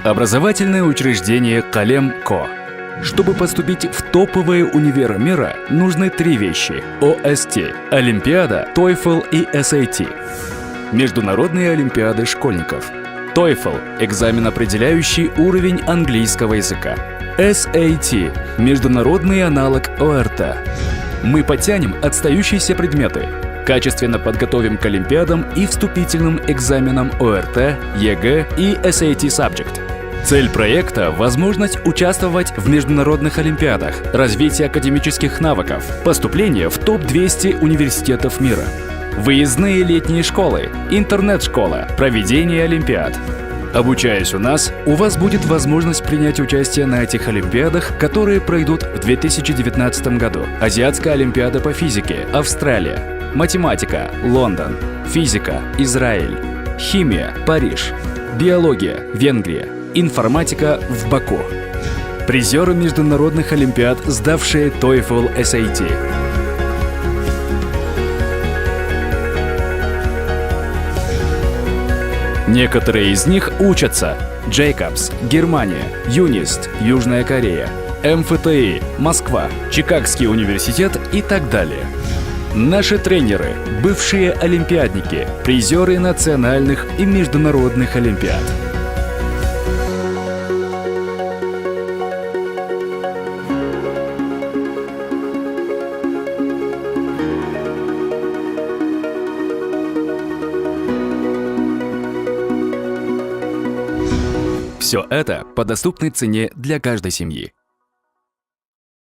Образовательное учреждение Калем-Ко. Чтобы поступить в топовые универы мира, нужны три вещи: ОСТ, Олимпиада, TOEFL и SAT. Международные олимпиады школьников. TOEFL – экзамен, определяющий уровень английского языка. SAT – международный аналог ОРТ. Мы подтянем отстающиеся предметы, качественно подготовим к олимпиадам и вступительным экзаменам ОРТ, ЕГЭ и SAT Subject. Цель проекта – возможность участвовать в международных олимпиадах, развитие академических навыков, поступление в топ-200 университетов мира, выездные летние школы, интернет-школа, проведение олимпиад. Обучаясь у нас, у вас будет возможность принять участие на этих олимпиадах, которые пройдут в 2019 году. Азиатская олимпиада по физике, Австралия. Математика, Лондон. Физика, Израиль. Химия, Париж. Биология, Венгрия. Информатика в Баку. Призеры международных олимпиад, сдавшие TOEFL, SAT. Некоторые из них учатся: Джейкобс, Германия, ЮНИСТ, Южная Корея, МФТИ, Москва, Чикагский университет и так далее. Наши тренеры – бывшие олимпиадники, призеры национальных и международных олимпиад. Все это по доступной цене для каждой семьи.